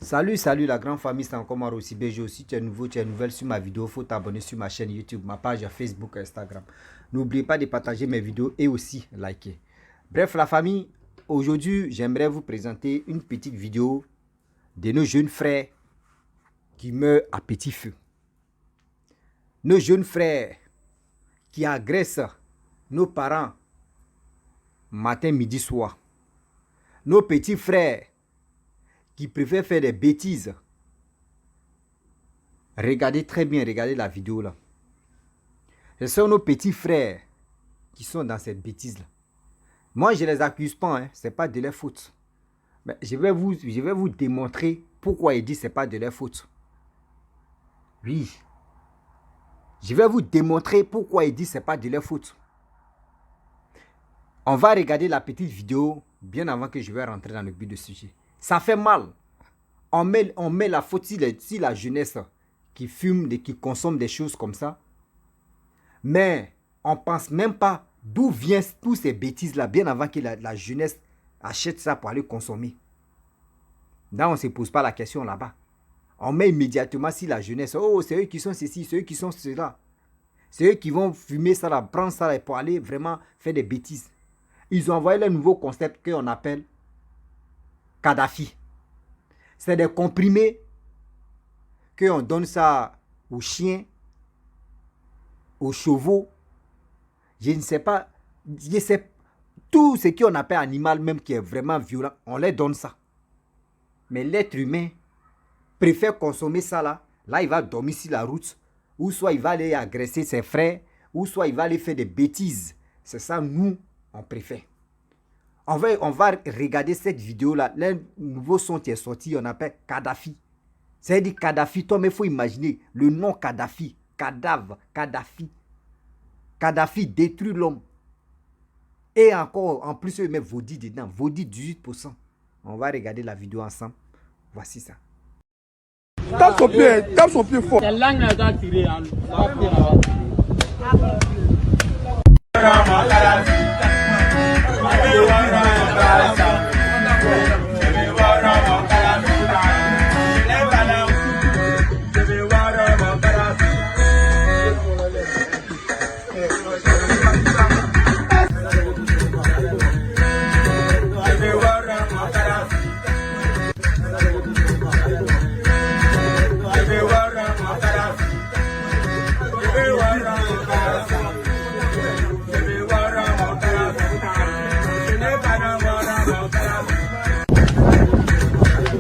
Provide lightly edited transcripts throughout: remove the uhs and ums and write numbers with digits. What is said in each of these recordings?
Salut la grande famille, c'est encore Maro aussi. BG aussi, tu es nouveau, tu es nouvelle sur ma vidéo, il faut t'abonner sur ma chaîne YouTube, ma page Facebook, Instagram. N'oubliez pas de partager mes vidéos et aussi liker. Bref la famille, aujourd'hui j'aimerais vous présenter une petite vidéo de nos jeunes frères qui meurent à petit feu. Nos jeunes frères qui agressent nos parents matin, midi, soir. Nos petits frères qui préfèrent faire des bêtises. Regardez très bien, regardez la vidéo là. Ce sont nos petits frères qui sont dans cette bêtise là. Moi, je ne les accuse pas, hein, ce n'est pas de leur faute. Mais je vais vous démontrer pourquoi ils disent que ce n'est pas de leur faute. Oui. Je vais vous démontrer pourquoi ils disent que ce n'est pas de leur faute. On va regarder la petite vidéo bien avant que je vais rentrer dans le but du sujet. Ça fait mal. On met la faute sur la jeunesse qui fume, qui consomme des choses comme ça. Mais on ne pense même pas d'où viennent toutes ces bêtises-là, bien avant que la jeunesse achète ça pour aller consommer. Là, on ne se pose pas la question là-bas. On met immédiatement sur la jeunesse. Oh, c'est eux qui sont ceci, c'est eux qui sont cela. C'est eux qui vont fumer ça, là, prendre ça là, pour aller vraiment faire des bêtises. Ils ont envoyé le nouveau concept qu'on appelle Kadhafi. C'est des comprimés qu'on donne ça aux chiens, aux chevaux. Je ne sais pas. Tout ce qu'on appelle animal même qui est vraiment violent, on leur donne ça. Mais l'être humain préfère consommer ça là. Là, il va dormir sur la route. Ou soit il va aller agresser ses frères. Ou soit il va aller faire des bêtises. C'est ça, nous, on préfère. On va regarder cette vidéo-là. Le nouveau son qui est sorti, on appelle Kadhafi. C'est-à-dire Kadhafi, toi, mais il faut imaginer le nom Kadhafi. Cadavre, Kadhafi. Kadhafi détruit l'homme. Et encore, en plus, il met Vaudi dedans. Vaudi 18%. On va regarder la vidéo ensemble. Voici ça. Tape son pied fort. La langue là doit tirer en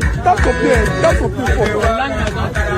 Tape son pied fort. la langue là doit tirer.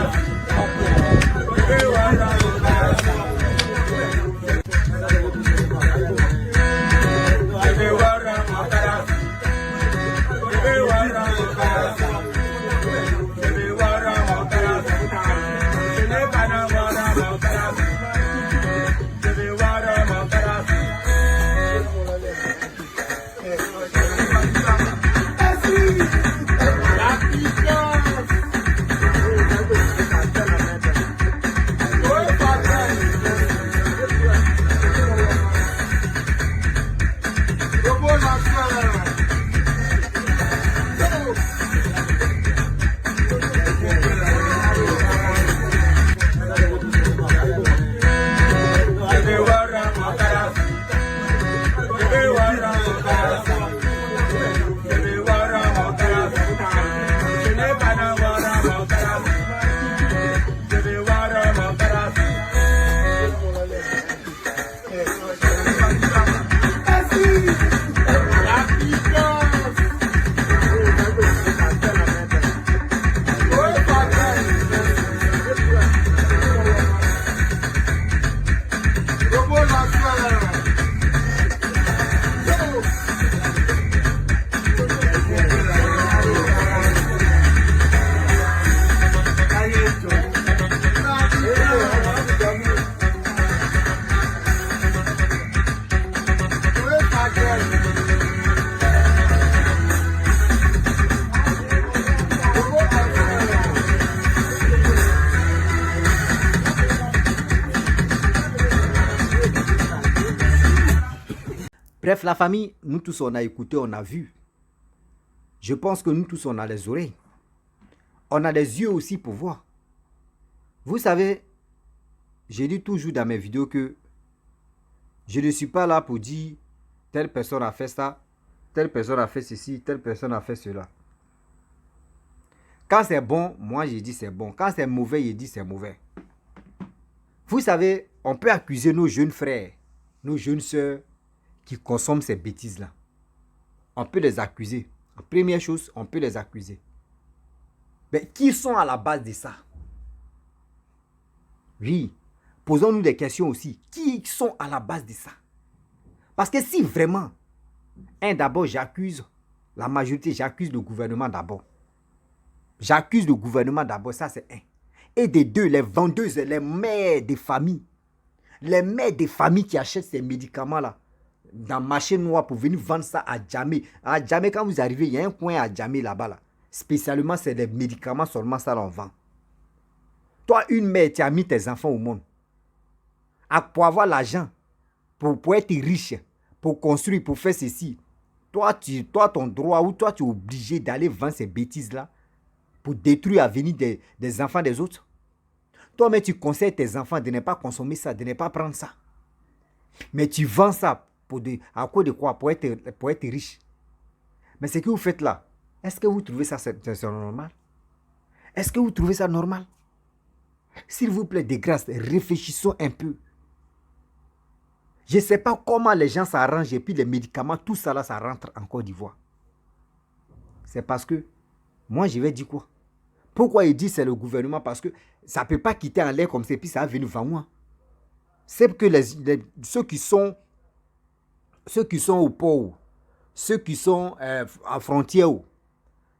Bref, la famille, nous tous on a écouté, on a vu. Je pense que nous tous on a les oreilles. on a des yeux aussi pour voir. Vous savez, je dis toujours dans mes vidéos que je ne suis pas là pour dire telle personne a fait ça, telle personne a fait ceci, telle personne a fait cela. Quand c'est bon, moi je dis c'est bon. Quand c'est mauvais, je dis c'est mauvais. Vous savez, on peut accuser nos jeunes frères, nos jeunes sœurs qui consomment ces bêtises-là. On peut les accuser. En première chose, on peut les accuser. Mais qui sont à la base de ça? Oui, posons-nous des questions aussi. Qui sont à la base de ça? Parce que si vraiment, d'abord j'accuse la majorité, j'accuse le gouvernement d'abord. J'accuse le gouvernement d'abord, ça c'est un. Et des deux, les vendeuses, les mères des familles. Les mères des familles qui achètent ces médicaments-là dans le marché noir pour venir vendre ça à Djamé. À Djamé, quand vous arrivez, il y a un coin à Djamé là-bas. Là. Spécialement, c'est des médicaments seulement, ça l'on vend. Toi, une mère, tu as mis tes enfants au monde. Pour avoir l'argent, pour être riche, pour construire, pour faire ceci. Toi, ton droit, ou toi, tu es obligé d'aller vendre ces bêtises-là pour détruire l'avenir des enfants des autres. Toi-même, tu conseilles tes enfants de ne pas consommer ça, de ne pas prendre ça. Mais tu vends ça à cause de quoi? Pour être riche. Mais ce que vous faites là, est-ce que vous trouvez ça c'est normal? Est-ce que vous trouvez ça normal? S'il vous plaît, de grâce, réfléchissons un peu. Je ne sais pas comment les gens s'arrangent et puis les médicaments, tout ça là, ça rentre en Côte d'Ivoire. C'est parce que, moi je vais dire quoi? Pourquoi il dit c'est le gouvernement? Parce que ça ne peut pas quitter en l'air comme ça et puis ça va venir vers moi. C'est que ceux qui sont au port, ceux qui sont à frontière,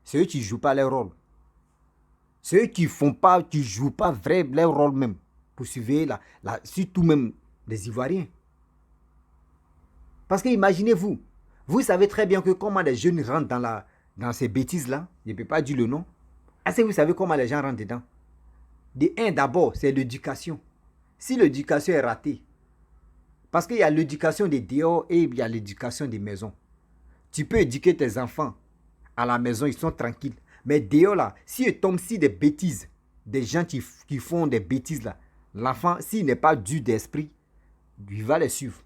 c'est eux qui ne jouent pas leur rôle. C'est eux qui ne jouent pas vrai leur rôle même pour surveiller surtout même les Ivoiriens. Parce que imaginez-vous, vous savez très bien que comment les jeunes rentrent dans ces bêtises-là, je ne peux pas dire le nom. Est-ce que vous savez comment les gens rentrent dedans? D'abord, c'est l'éducation. Si l'éducation est ratée, parce qu'il y a l'éducation des dehors et il y a l'éducation des maisons. Tu peux éduquer tes enfants à la maison, ils sont tranquilles. Mais dehors là, si ils tombent sur des bêtises, des gens qui font des bêtises là, l'enfant, s'il n'est pas dur d'esprit, il va les suivre.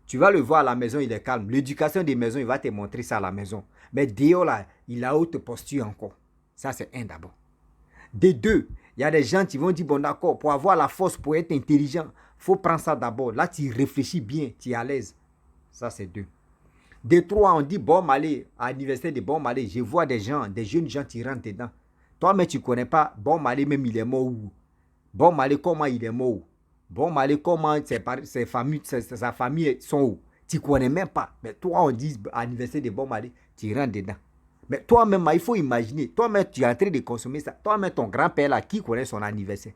Tu vas le voir à la maison, il est calme. L'éducation des maisons, il va te montrer ça à la maison. Mais dehors là, il a haute posture encore. Ça c'est un d'abord. De deux, il y a des gens qui vont dire, bon d'accord, pour avoir la force, pour être intelligent, il faut prendre ça d'abord. Là, tu réfléchis bien, tu es à l'aise. Ça c'est deux. De trois, on dit bon Malé, à l'université de Bon Malé, je vois des jeunes gens qui rentrent dedans. Toi, mais tu ne connais pas Bon Malé, même il est mort où? Bon Malé, comment il est mort? Bon Malé, comment sa famille sont où? Tu ne connais même pas. Mais toi, on dit à l'université de Bon Malé, tu rentres dedans. Mais toi-même, il faut imaginer. Toi-même, tu es en train de consommer ça. Toi-même, ton grand-père là, qui connaît son anniversaire?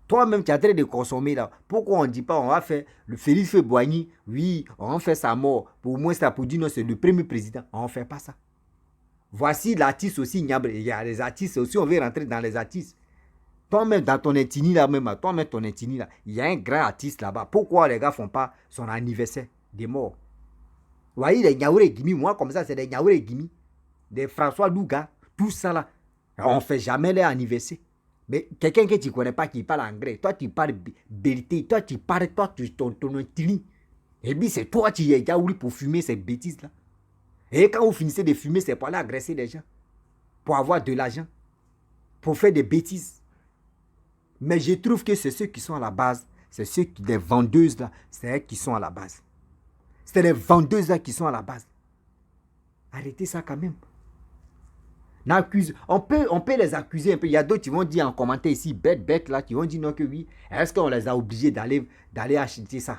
Toi-même, tu es en train de consommer là. Pourquoi on ne dit pas, on va faire le Félix Faye-Boigny, oui, on fait sa mort. Pour moi, ça pour dire non, c'est le premier président. On ne fait pas ça. Voici l'artiste aussi. Il y a les artistes aussi. On veut rentrer dans les artistes. Toi-même, dans ton intini là, même, toi-même, ton intini là, il y a un grand artiste là-bas. Pourquoi les gars ne font pas son anniversaire des morts? Vous voyez, les Niaouré Gimi, moi, comme ça, c'est des Niaouré Gimi, des François Louga, tout ça là. On ne fait jamais leur anniversaire. Mais quelqu'un que tu ne connais pas qui parle anglais, toi tu parles vérité, toi tu parles, toi tu ton intini. Et puis c'est toi qui es Niaouré pour fumer ces bêtises là. Et quand vous finissez de fumer, c'est pour aller agresser les gens. Pour avoir de l'argent. Pour faire des bêtises. Mais je trouve que c'est ceux qui sont à la base. C'est ceux qui, les vendeuses là, c'est eux qui sont à la base. C'est les vendeuses là qui sont à la base. Arrêtez ça quand même. On peut les accuser un peu. Il y a d'autres qui vont dire en commentaire ici, bête là, qui vont dire non que oui. Est-ce qu'on les a obligés d'aller acheter ça?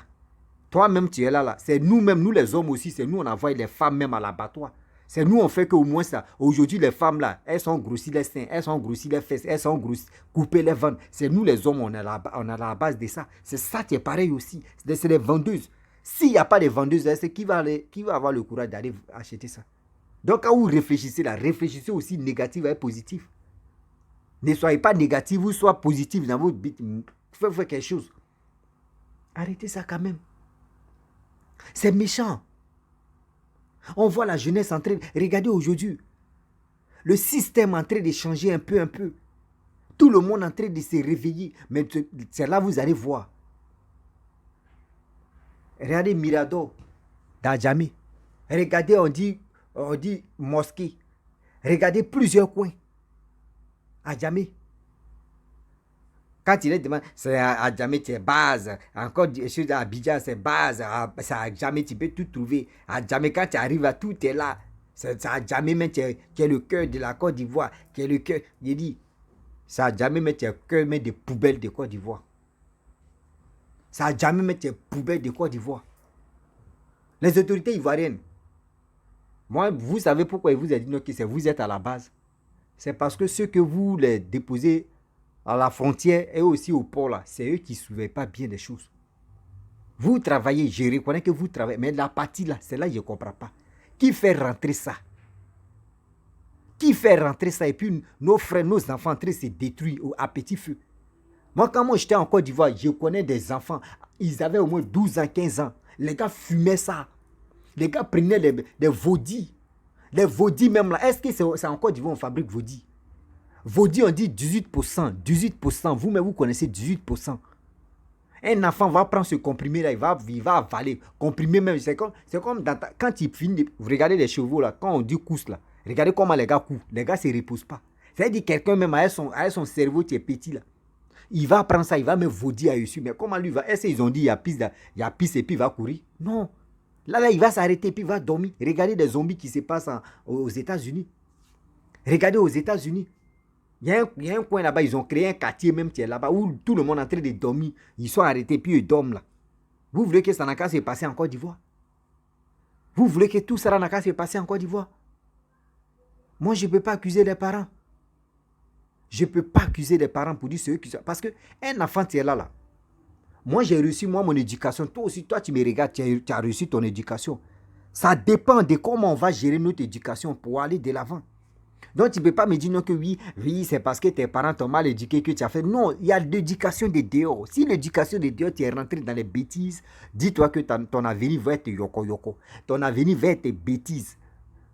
Toi-même, tu es là. C'est nous-mêmes, nous les hommes aussi, c'est nous on envoie les femmes même à l'abattoir. C'est nous on fait qu'au moins ça. Aujourd'hui, les femmes là, elles sont grossies les seins, elles sont grossies les fesses, elles sont grossies, coupées les ventres. C'est nous les hommes, on est à la base de ça. C'est ça qui est pareil aussi. C'est les vendeuses. S'il n'y a pas de vendeuses, c'est qui va avoir le courage d'aller acheter ça? Donc, quand vous réfléchissez là, réfléchissez aussi négatif et positif. Ne soyez pas négatif ou soyez positif dans votre but. Faites quelque chose. Arrêtez ça quand même. C'est méchant. On voit la jeunesse en train. Regardez aujourd'hui. Le système est en train de changer un peu. Tout le monde est en train de se réveiller. Mais c'est là vous allez voir. Regardez Mirador, d'Adjamé. Regardez, on dit mosquée. Regardez plusieurs coins. Adjamé. Quand il est demandé, c'est à Adjamé, c'est base. Encore des choses à Abidjan, c'est base. C'est à Adjamé, tu peux tout trouver. À Adjamé, quand tu arrives à tout, tu es là. C'est à Adjamé, mais tu es le cœur de la Côte d'Ivoire. Qui est le cœur. Il dit, c'est à Adjamé, mais tu es le cœur des poubelles de Côte d'Ivoire. C'est à Adjamé, mais tu es poubelle de Côte d'Ivoire. Les autorités ivoiriennes. Moi, vous savez pourquoi il vous a dit non, que c'est vous êtes à la base. C'est parce que ceux que vous les déposez à la frontière et aussi au port là, c'est eux qui ne surveillent pas bien les choses. Vous travaillez, je reconnais que vous travaillez, mais la partie là, c'est là que je ne comprends pas. Qui fait rentrer ça? Qui fait rentrer ça? Et puis nos frères, nos enfants en train de se détruire à petit feu. Moi, quand j'étais en Côte d'Ivoire, je connais des enfants, ils avaient au moins 12 ans, 15 ans. Les gars fumaient ça. Les gars prenaient des vaudis. Les vaudis même là. Est-ce que c'est en Côte d'Ivoire on fabrique vaudis? Vaudis, on dit 18%. 18%. Vous-même, vous connaissez 18%. Un enfant va prendre ce comprimé là, il va avaler. Comprimé même, c'est comme quand il finit, vous regardez les chevaux là, quand on dit cousse là, regardez comment les gars courent. Les gars ne se reposent pas. C'est-à-dire quelqu'un même avec son cerveau qui est petit là. Il va prendre ça, il va me vaudir à dessus. Mais comment lui va? Est-ce qu'ils ont dit il y a pisse et puis il va courir? Non. Là, il va s'arrêter et puis il va dormir. Regardez des zombies qui se passent aux États-Unis. Regardez aux États-Unis. Il y a un coin là-bas, ils ont créé un quartier même qui est là-bas où tout le monde est en train de dormir. Ils sont arrêtés puis ils dorment là. Vous voulez que ça n'a qu'à se passer en Côte d'Ivoire? Vous voulez que tout ça n'a qu'à se passer en Côte d'Ivoire? Moi, je ne peux pas accuser les parents. Je ne peux pas accuser les parents pour dire ce qui sont. Parce qu'un enfant, tu es là. Moi, j'ai reçu mon éducation. Toi aussi, toi, tu me regardes, tu as reçu ton éducation. Ça dépend de comment on va gérer notre éducation pour aller de l'avant. Donc, tu ne peux pas me dire non que oui, c'est parce que tes parents t'ont mal éduqué que tu as fait. Non, il y a l'éducation de dehors. Si l'éducation de dehors, tu es rentré dans les bêtises, dis-toi que ton avenir va être yoko. Ton avenir va être bêtises.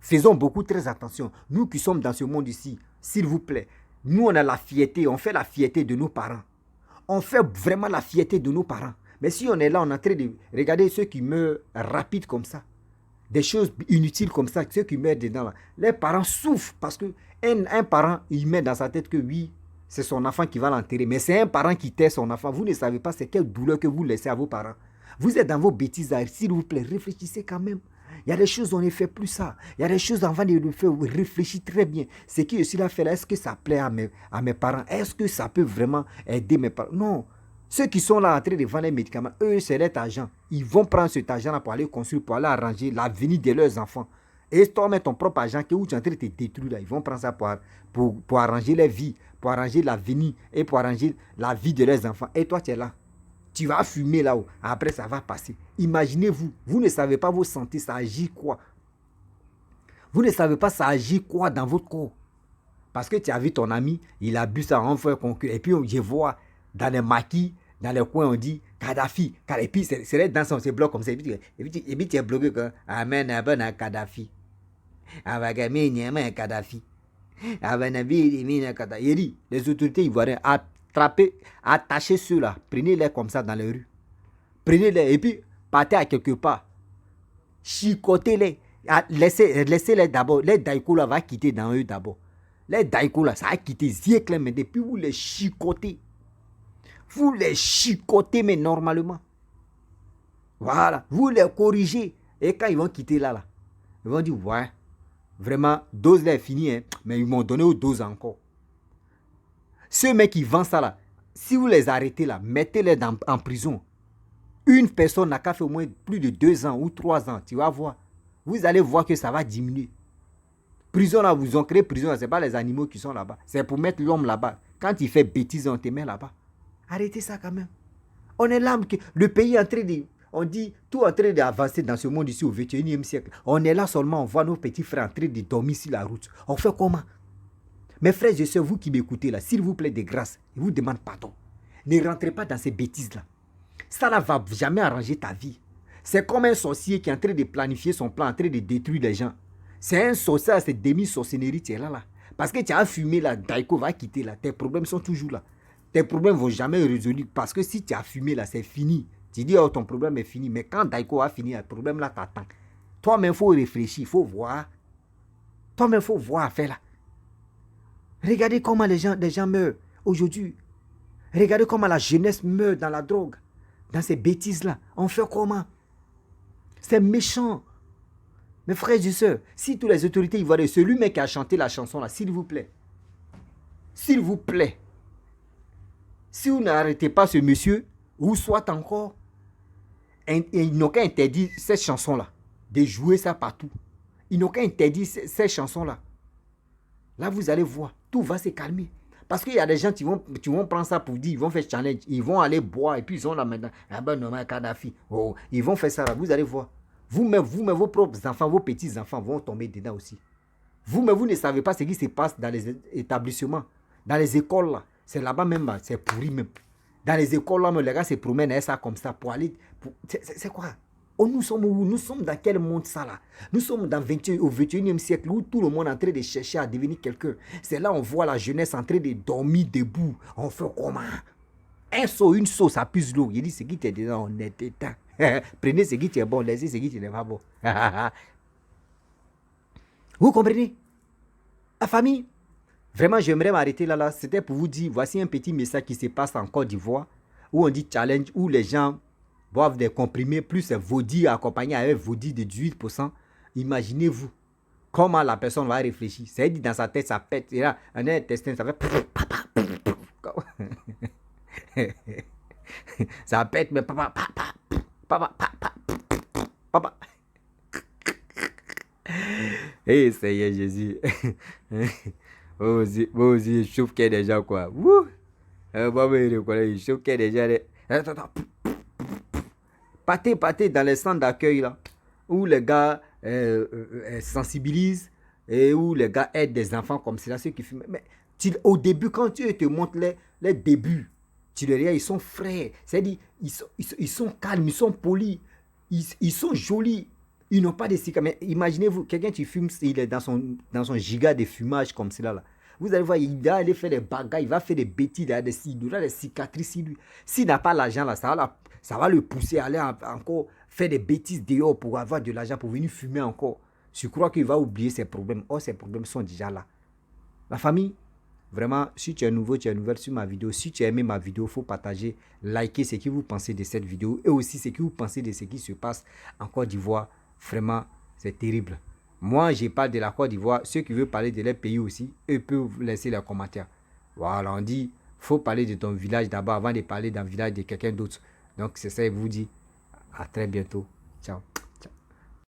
Faisons beaucoup très attention. Nous qui sommes dans ce monde ici, s'il vous plaît, nous, on a la fierté, on fait la fierté de nos parents. On fait vraiment la fierté de nos parents. Mais si on est là, on est en train de regarder ceux qui meurent rapide comme ça. Des choses inutiles comme ça, ceux qui meurent dedans. Là. Les parents souffrent parce qu'un parent, il met dans sa tête que oui, c'est son enfant qui va l'enterrer. Mais c'est un parent qui tait son enfant. Vous ne savez pas c'est quelle douleur que vous laissez à vos parents. Vous êtes dans vos bêtises. S'il vous plaît, réfléchissez quand même. Il y a des choses, on ne fait plus ça. Il y a des choses, avant de le faire, réfléchis très bien. Ce que je suis là à faire, est-ce que ça plaît à mes parents? Est-ce que ça peut vraiment aider mes parents? Non. Ceux qui sont là en train de vendre les médicaments, eux, c'est leur argent. Ils vont prendre cet argent-là pour aller construire, pour aller arranger l'avenir de leurs enfants. Et toi, mets ton propre argent que où tu es en train de te détruire, là, ils vont prendre ça pour arranger leur vie, pour arranger l'avenir et pour arranger la vie de leurs enfants. Et toi, tu es là. Tu vas fumer là-haut. Après, ça va passer. Imaginez-vous, vous ne savez pas vos santé, ça agit quoi? Vous ne savez pas ça agit quoi dans votre corps? Parce que tu as vu ton ami, il a bu ça en fait concurrent. Et puis, je vois dans les maquis, dans les coins, on dit Kadhafi. Et puis, c'est là dans son bloc comme ça. Et puis, tu es bloqué comme Amen, Aben, Kadhafi. Kadhafi. Il dit, les autorités ivoiriennes, attachez ceux-là, prenez-les comme ça dans les rues. Prenez-les et puis partez à quelque part. Chicotez-les. Laissez-les d'abord. Les daïko là va quitter dans eux d'abord. Les daïko là, ça va quitter Ziekle, mais depuis vous les chicotez. Vous les chicotez, mais normalement. Voilà. Vous les corrigez. Et quand ils vont quitter là, ils vont dire, ouais, vraiment, dose là est finie, hein, mais ils m'ont donné aux doses encore. Ceux mecs qui vendent ça là, si vous les arrêtez là, mettez-les en prison. Une personne n'a qu'à faire au moins plus de 2 ans ou 3 ans, tu vas voir. Vous allez voir que ça va diminuer. Prison là, vous ont créé prison, ce n'est pas les animaux qui sont là-bas. C'est pour mettre l'homme là-bas. Quand il fait bêtise, on te met là-bas. Arrêtez ça quand même. On est là, le pays est en train de... On dit, tout en train d'avancer dans ce monde ici au 21e siècle. On est là seulement, on voit nos petits frères en train de dormir sur la route. On fait comment? Mes frères et sœurs, vous qui m'écoutez là, s'il vous plaît de grâce, je vous demande pardon. Ne rentrez pas dans ces bêtises-là. Ça ne va jamais arranger ta vie. C'est comme un sorcier qui est en train de planifier son plan, en train de détruire les gens. C'est un sorcier, c'est demi-sorcellerie, tu es là. Parce que tu as fumé là, Daiko va quitter là. Tes problèmes sont toujours là. Tes problèmes ne vont jamais résolus. Parce que si tu as fumé là, c'est fini. Tu dis, oh, ton problème est fini. Mais quand Daiko va finir, le problème là t'attend. Toi-même, il faut réfléchir, il faut voir. Toi-même, il faut voir faire là. Regardez comment les gens meurent aujourd'hui. Regardez comment la jeunesse meurt dans la drogue. Dans ces bêtises-là. On fait comment? C'est méchant. Mes frères et sœurs, si toutes les autorités ivoiriennes, celui mec qui a chanté la chanson là, s'il vous plaît, si vous n'arrêtez pas ce monsieur, ou soit encore, ils n'ont qu'à interdire cette chanson-là, de jouer ça partout. Ils n'ont qu'à interdire ces chansons-là. Là, vous allez voir, tout va se calmer. Parce qu'il y a des gens qui vont prendre ça pour dire, ils vont faire challenge, ils vont aller boire, et puis ils ont là maintenant, ah ben non, Kadhafi, oh, ils vont faire ça là, vous allez voir. Vous-même, vos propres enfants, vos petits-enfants vont tomber dedans aussi. Vous-même, vous ne savez pas ce qui se passe dans les établissements, dans les écoles là. C'est là-bas même, c'est pourri même. Dans les écoles là, les gars se promènent ça comme ça pour aller... C'est quoi? Oh, nous sommes où? Nous sommes dans quel monde ça là? Nous sommes au 21e siècle où tout le monde est en train de chercher à devenir quelqu'un. C'est là on voit la jeunesse en train de dormir debout. On fait comment? Un seau, une sauce, ça puse l'eau. Il dit, ce qui t'est dedans, on est dedans. Prenez ce qui est bon, laissez ce qui n'est pas bon. Vous comprenez? La famille, vraiment, j'aimerais m'arrêter là. C'était pour vous dire, voici un petit message qui se passe en Côte d'Ivoire, où on dit challenge, où les gens boivent des comprimés, plus Vodi accompagné avec Vodi de 18%. Imaginez-vous comment la personne va réfléchir. C'est-à-dire dans sa tête, ça pète. Et là, on a un intestin, ça fait... ça pète, mais papa. Hey, Seigneur Jésus. Vous aussi, je trouve qu'il y a des gens, quoi. Wouh! Je trouve qu'il y a des gens. Partez dans les centres d'accueil, là, où les gars sensibilisent et où les gars aident des enfants comme cela, ceux qui fument. Mais au début, quand tu te montres les débuts, tu les regardes, ils sont frais. C'est-à-dire, ils sont calmes, ils sont polis, ils sont jolis. Ils n'ont pas de cicatrices. Mais imaginez-vous, quelqu'un qui fume, il est dans son giga de fumage comme cela. Là. Vous allez voir, il va aller faire des bagarres, il va faire des bêtises, il aura des cicatrices sur lui. S'il n'a pas l'argent, là, ça va le pousser à aller encore faire des bêtises dehors pour avoir de l'argent, pour venir fumer encore. Je crois qu'il va oublier ses problèmes. Or, ses problèmes sont déjà là. La famille, vraiment, si tu es nouveau, tu es nouvelle sur ma vidéo. Si tu as aimé ma vidéo, il faut partager, liker ce que vous pensez de cette vidéo et aussi ce que vous pensez de ce qui se passe en Côte d'Ivoire. Vraiment, c'est terrible. Moi, je parle de la Côte d'Ivoire. Ceux qui veulent parler de leur pays aussi, eux peuvent laisser leurs commentaires. Voilà, on dit, il faut parler de ton village d'abord avant de parler d'un village de quelqu'un d'autre. Donc, c'est ça, je vous dis à très bientôt. Ciao.